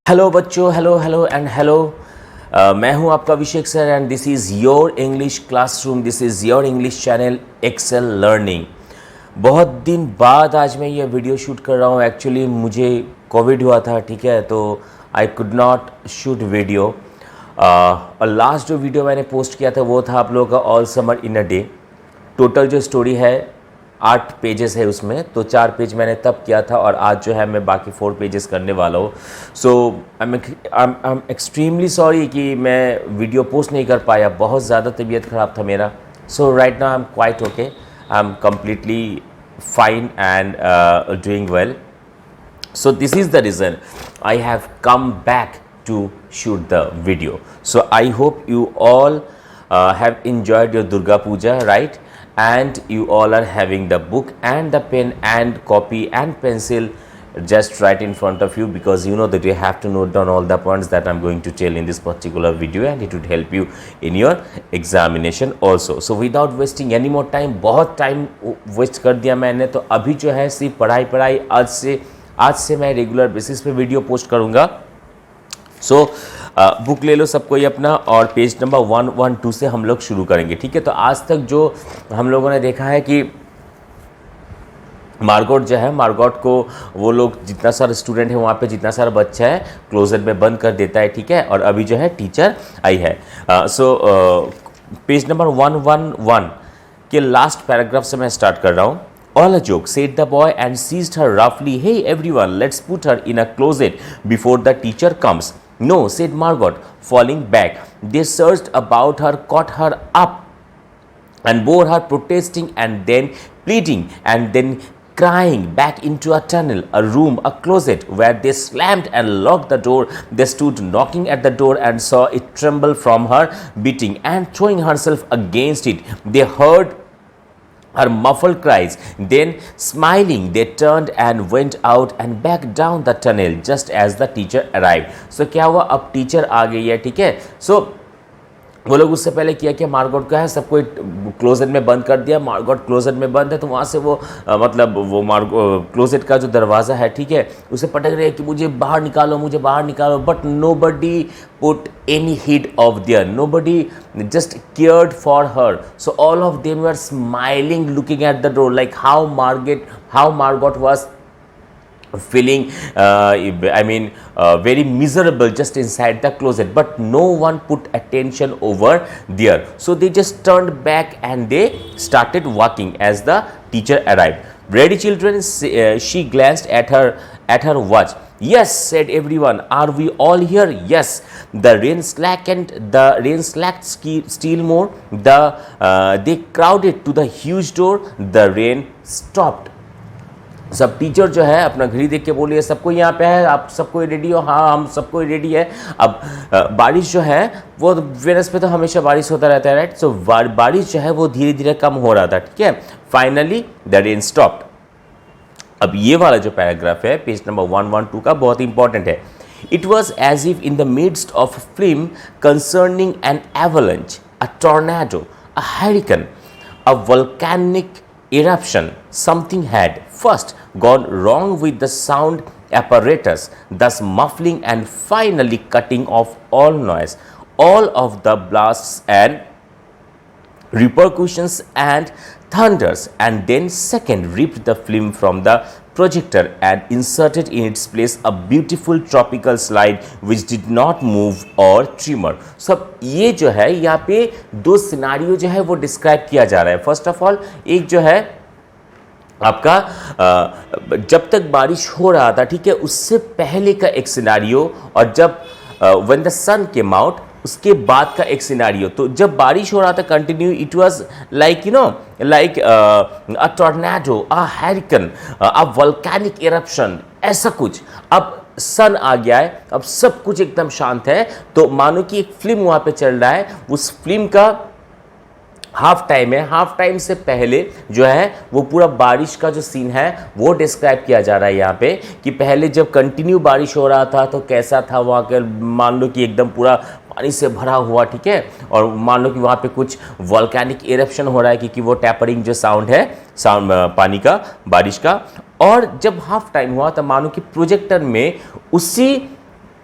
Hello बच्चों, hello hello and hello. मैं हूं आपका Abhishek sir and this is your English classroom, this is your English channel Excel Learning. बहुत दिन बाद आज मैं ये वीडियो शूट कर रहा हूँ। एक्चुअली मुझे कोविड हुआ था, ठीक है, तो I could not shoot video. और लास्ट जो वीडियो मैंने पोस्ट किया था वो था आप लोगों का all summer in a day. Total जो स्टोरी है 8 पेजेस है उसमें, तो 4 पेज मैंने तब किया था और आज जो है मैं बाकी 4 पेजेस करने वाला हूँ। सो आई एम एक्सट्रीमली सॉरी कि मैं वीडियो पोस्ट नहीं कर पाया, बहुत ज़्यादा तबीयत ख़राब था मेरा। So right now I am quite okay, I am completely fine and doing well. So this is the reason I have come back to shoot the video. So I hope you all have enjoyed your Durga Puja, right? And you all are having the book and the pen and copy and pencil just right in front of you, because you know that you have to note down all the points that I'm going to tell in this particular video, and it would help you in your examination also. So without wasting any more time, बहुत time waste कर दिया मैंने, तो अभी जो है सिर्फ पढ़ाई आज से मैं रेगुलर बेसिस पे वीडियो पोस्ट करूंगा। सो बुक ले लो सब कोई अपना, और पेज नंबर 112 से हम लोग शुरू करेंगे, ठीक है। तो आज तक जो हम लोगों ने देखा है कि मार्गोट जो है, मार्गोट को वो लोग जितना सारा स्टूडेंट है वहाँ पे जितना सारा बच्चा है क्लोजेट में बंद कर देता है, ठीक है। और अभी जो है टीचर आई है। सो पेज नंबर 111 के लास्ट पैराग्राफ से मैं स्टार्ट कर रहा हूँ। All a joke, said the boy and seized her roughly. Hey everyone, let's put her in a closet before the teacher comes. No, said Margot, falling back. They searched about her, caught her up and bore her, protesting and then pleading and then crying back into a tunnel, a room, a closet, where they slammed and locked the door. They stood knocking at the door and saw it tremble from her beating and throwing herself against it. They heard her muffled cries. Then, smiling, they turned and went out and back down the tunnel just as the teacher arrived. So क्या हुआ, अब teacher आ गई है, ठीक है। So वो लोग उससे पहले किया कि मार्गोट का है सबको क्लोजेट में बंद कर दिया। मार्गोट क्लोजेट में बंद है, तो वहाँ से वो मतलब वो क्लोजेट का जो दरवाज़ा है, ठीक है, उसे पटक रहे हैं कि मुझे बाहर निकालो, मुझे बाहर निकालो। But nobody put any hit off there, nobody just cared for her. So all of them were smiling, looking at the door, like how Margot was feeling very miserable just inside the closet, but no one put attention over there. So they just turned back and they started walking as the teacher arrived. Ready children, she glanced at her watch. Yes, said everyone. Are we all here? Yes. The rain slacked still more. They crowded to the huge door. The rain stopped. सब teacher जो है अपना घड़ी देख के बोलिए, सबको यहाँ पे है, आप सबको रेडी हो? हाँ, हम सबको रेडी है। अब बारिश जो है वो वेनस पे तो हमेशा बारिश होता रहता है, राइट। सो बारिश जो है वो धीरे धीरे कम हो रहा था, ठीक है। Finally the rain stopped. अब ये वाला जो पैराग्राफ है पेज नंबर 112 का, बहुत इंपॉर्टेंट है। It was as if in the midst of film concerning an avalanche, a tornado, a hurricane, a volcanic eruption, something had first gone wrong with the sound apparatus, thus muffling and finally cutting off all noise. All of the blasts and repercussions and thunders, and then second ripped the film from the projector and inserted in its place a beautiful tropical slide which did not move or tremor. So ये जो है यहाँ पे दो scenario जो है वो describe किया जा रहा है। फर्स्ट ऑफ ऑल एक जो है आपका जब तक बारिश हो रहा था, ठीक है, उससे पहले का एक सिनारियो, और जब when the sun came out उसके बाद का एक सिनारियो। तो जब बारिश हो रहा था continue, it was like like a tornado, a hurricane, a volcanic eruption, ऐसा कुछ। अब सन आ गया है, अब सब कुछ एकदम शांत है, तो मानो कि एक फिल्म वहाँ पे चल रहा है। उस फिल्म का हाफ टाइम है, हाफ टाइम से पहले जो है वो पूरा बारिश का जो सीन है वो डिस्क्राइब किया जा रहा है यहाँ पे, कि पहले जब कंटिन्यू बारिश हो रहा था तो कैसा था वहाँ का, मान लो कि एकदम पूरा पानी से भरा हुआ, ठीक है। और मान लो कि वहाँ पे कुछ वोल्केनिक इरप्शन हो रहा है, क्योंकि वो टैपरिंग जो साउंड है, साउंड पानी का, बारिश का। और जब हाफ टाइम हुआ तो मानो कि प्रोजेक्टर में उसी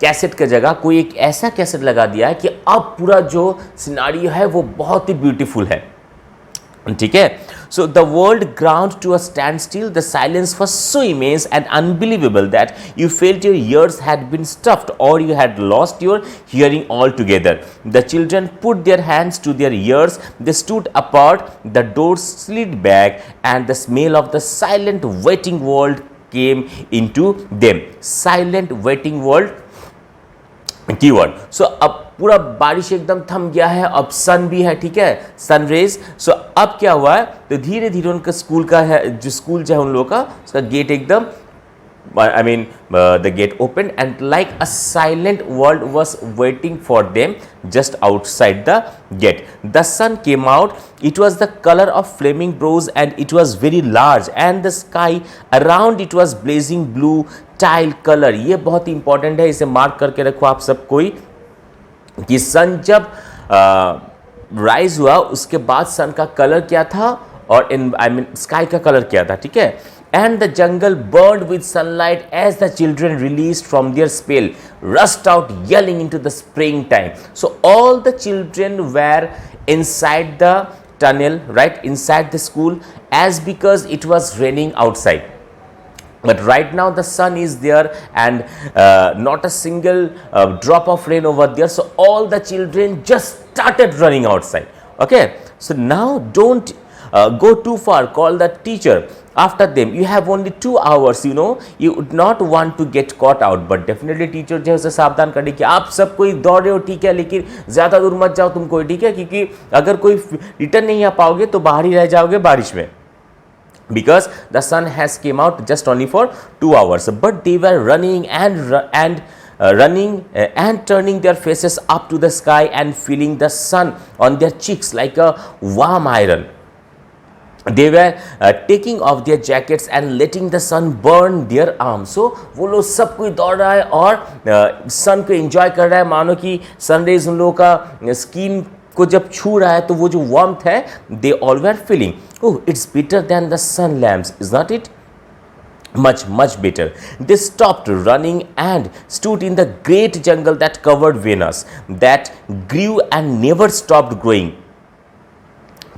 कैसेट की जगह कोई एक ऐसा कैसेट लगा दिया है कि अब पूरा जो सिनारियो है वो बहुत ही ब्यूटीफुल है, ठीक है. So the world ground to a standstill. The silence was so immense and unbelievable that you felt your ears had been stuffed or you had lost your hearing altogether. The children put their hands to their ears. They stood apart. The doors slid back and the smell of the silent waiting world came into them. Silent waiting world keyword. So अब पूरा बारिश एकदम थम गया है, अब सन भी है, ठीक है, सनरेज. सो अब क्या हुआ है, तो धीरे धीरे उनका स्कूल का है, जो स्कूल जो है उन लोगों का, उसका गेट एकदम, I mean, the gate opened and like a silent world was waiting for them just outside the gate. The sun came out. It was the color of flaming bronze and it was very large and the sky around it was blazing blue tile color. ये बहुत ही important है, इसे mark करके रखो आप सब कोई, कि सन जब राइज हुआ उसके बाद सन का कलर क्या था और स्काई का कलर क्या था, ठीक है. And the jungle burned with sunlight as the children released from their spell rushed out yelling into the springtime. So all the children were inside the tunnel, right inside the school, as because it was raining outside. But right now the sun is there and not a single drop of rain over there. So all the children just started running outside. Okay, so now don't go too far. Call the teacher after them. You have only 2 hours, you know. You would not want to get caught out, but definitely teacher जो है उसे सावधान करने की, आप सब कोई दौड़ रहे हो, ठीक है, लेकिन ज़्यादा दूर मत जाओ तुम कोई, ठीक है, क्योंकि अगर कोई रिटर्न नहीं आ पाओगे तो बाहर ही रह जाओगे बारिश में. Because the sun has came out just only for 2 hours, but they were running and turning their faces up to the sky and feeling the sun on their cheeks like a warm iron. They were taking off their jackets and letting the sun burn their arms. So वो लोग सब कोई दौड़ रहा है और सन को enjoy कर रहा है, मानो कि सनरेज उन लोगों का स्किन को जब छू रहा है तो वो जो वार्मथ है, they all were feeling, oh, it's better than the sun lamps, is not it? Much better. They stopped running and stood in the great jungle that covered Venus, that grew and never stopped growing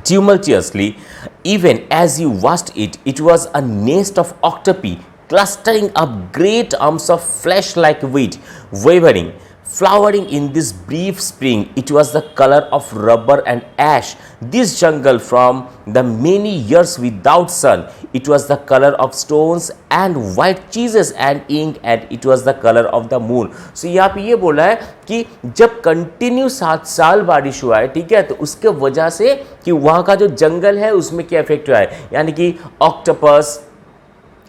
tumultuously. Even as you watched it, it was a nest of octopi clustering up great arms of flesh like wheat, wavering, flowering in this brief spring. It was the color of rubber and ash. This jungle, from the many years without sun, it was the color of stones and white cheeses and ink, and it was the color of the moon. So यहाँ पे ये बोला है कि जब continue 7 साल बारिश हुआ है, ठीक है, तो उसके वजह से कि वहाँ का जो जंगल है उसमें क्या इफेक्ट हुआ है, यानी कि ऑक्टोपस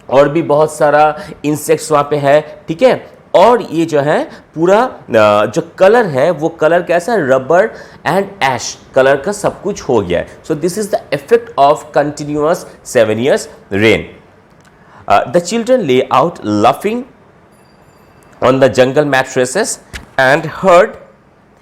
और भी बहुत सारा इंसेक्ट्स वहाँ पे है, ठीक है, और ये जो है पूरा जो कलर है वो कलर कैसा, रबर एंड ऐश कलर का सब कुछ हो गया है. So this is the effect of continuous 7 years rain. The children lay out laughing on the jungle mattresses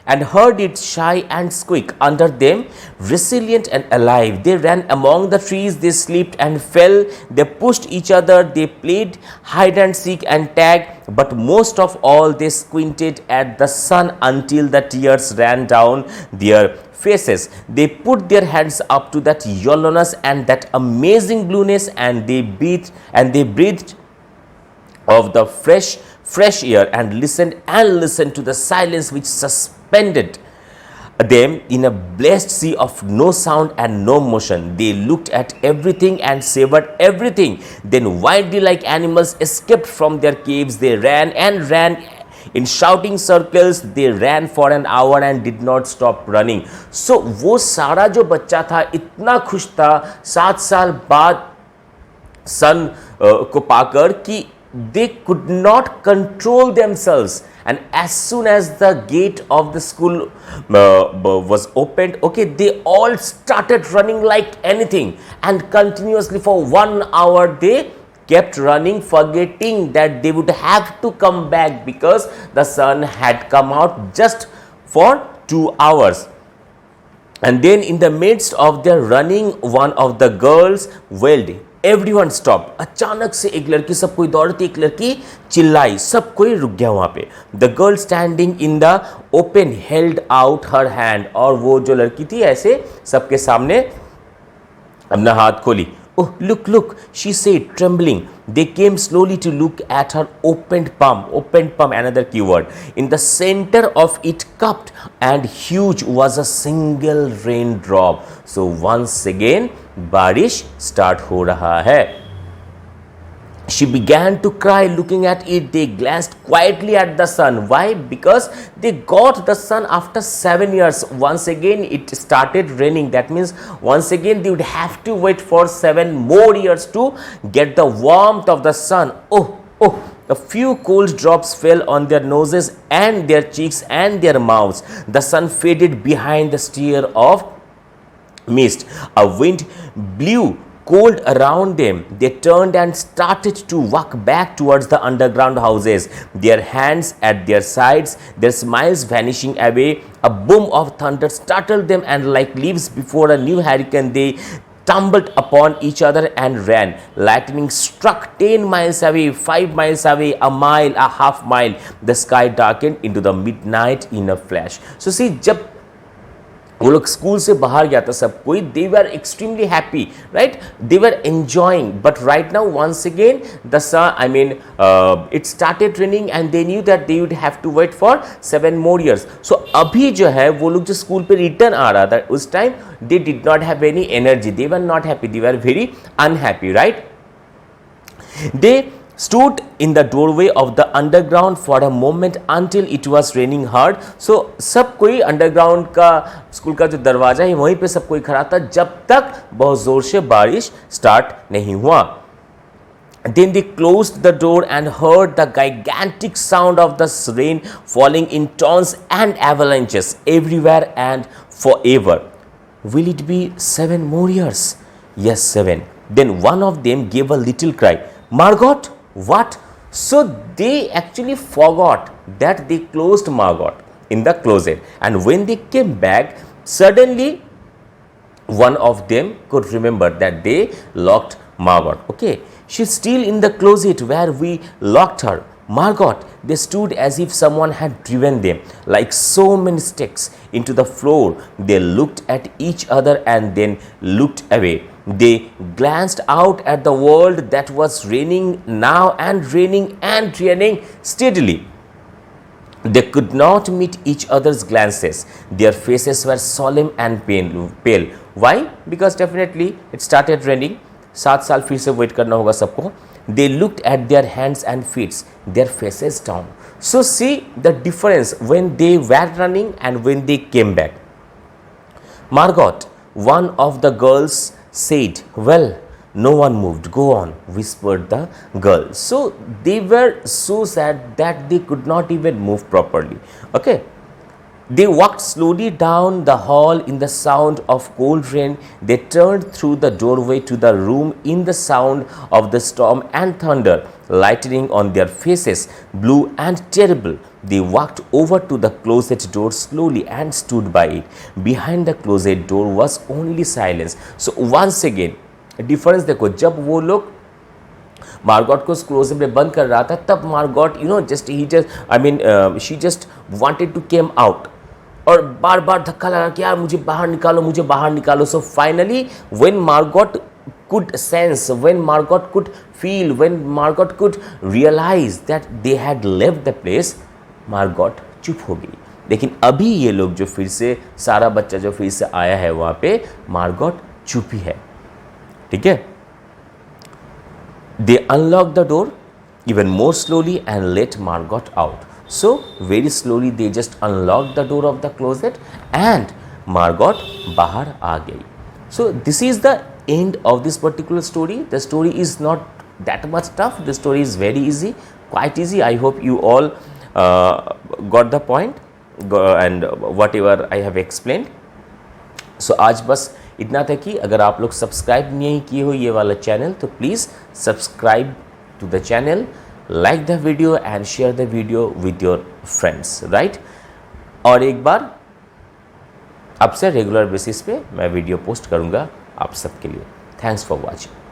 and heard it sigh and squeak under them, resilient and alive. They ran among the trees, they slipped and fell, they pushed each other, they played hide and seek and tag, but most of all they squinted at the sun until the tears ran down their faces. They put their hands up to that yellowness and that amazing blueness, and they breathed of the fresh air and listened to the silence which suspended them in a blessed sea of no sound and no motion. They looked at everything and savored everything. Then wildly like animals escaped from their caves. They ran in shouting circles. They ran for an hour and did not stop running. So वो सारा जो बच्चा था इतना खुश था 7 साल बाद सन को पाकर कि they could not control themselves, and as soon as the gate of the school was opened, okay, they all started running like anything, and continuously for 1 hour they kept running, forgetting that they would have to come back because the sun had come out just for 2 hours. And then in the midst of their running, one of the girls wailed, everyone stop. अचानक से एक लड़की, सब कोई दौड़ती, एक लड़की चिल्लाई, सब कोई रुक गया वहां पे। The girl standing in the open held out her hand, और वो जो लड़की थी ऐसे सबके सामने अपना हाथ खोली। Oh, look, look, she said, trembling. They came slowly to look at her opened palm. Opened palm, another keyword. In the center of it, cupped and huge, was a single raindrop. So once again, बारिश start हो रहा है। She began to cry looking at it. They glanced quietly at the sun. Why? Because they got the sun after 7 years. Once again it started raining. That means once again they would have to wait for 7 more years to get the warmth of the sun. Oh, a few cold drops fell on their noses and their cheeks and their mouths. The sun faded behind the steer of mist. A wind blew cold around them. They turned and started to walk back towards the underground houses, their hands at their sides, their smiles vanishing away. A boom of thunder startled them, and like leaves before a new hurricane, they tumbled upon each other and ran. Lightning struck 10 miles away, 5 miles away, a mile, a half mile. The sky darkened into the midnight in a flash. So see, जब वो लोग school से बाहर गया था सब कोई, they were extremely happy, right, they were enjoying, but right now once again the sun, I mean it started raining and they knew that they would have to wait for 7 more years. So अभी जो है वो लोग जो school पे return आ रहा था उस time they did not have any energy, they were not happy, they were very unhappy, right. They stood in the doorway of the underground for a moment until it was raining hard. So सब कोई underground का school का जो दरवाजा है वहीं पे सब कोई खड़ा था जब तक बहुत जोर से बारिश स्टार्ट नहीं हुआ. Then they closed the door and heard the gigantic sound of the rain falling in tons and avalanches everywhere and forever. Will it be 7 more years? Yes, 7. Then one of them gave a little cry. Margot? What? So they actually forgot that they closed Margot in the closet, and when they came back, suddenly one of them could remember that they locked Margot. Okay, she's still in the closet where we locked her. Margot. They stood as if someone had driven them like so many sticks into the floor. They looked at each other and then looked away. They glanced out at the world that was raining now and raining and raining steadily. They could not meet each other's glances. Their faces were solemn and pale. Why? Because definitely it started raining. 7 साल फिर से wait करना होगा सबको. They looked at their hands and feet, their faces down. So see the difference when they were running and when they came back. Margot, one of the girls said, well, no one moved. Go on, whispered the girl. So they were so sad that they could not even move properly. Okay. They walked slowly down the hall in the sound of cold rain. They turned through the doorway to the room in the sound of the storm and thunder, lightning on their faces, blue and terrible. They walked over to the closet door slowly and stood by it. Behind the closet door was only silence. So once again, difference देखो, जब वो लोग मार्गॉट को closet में बंद कर रहा था तब Margot she just wanted to came out, और बार बार धक्का लगा कि यार मुझे बाहर निकालो, मुझे बाहर निकालो. So finally when Margot could sense, when Margot could feel, when Margot could realize that they had left the place, Margot चुप हो गई. लेकिन अभी ये लोग जो फिर से सारा बच्चा जो फिर से आया है वहाँ पे, मार्गॉट चुप ही है. ठीक है. They unlocked the door even more slowly and let Margot out. So very slowly they just unlocked the door of the closet and Margot बाहर आ गई. So this is the end of this particular story. The story is not that much tough. The story is very easy, quite easy. I hope you all got the point and whatever I have explained. So आज बस इतना था कि अगर आप लोग subscribe नहीं किए हो ये वाला चैनल तो please subscribe to the channel, like the video and share the video with your friends, right. और एक बार आपसे रेगुलर बेसिस पे मैं वीडियो पोस्ट करूँगा आप सबके लिए. Thanks for watching.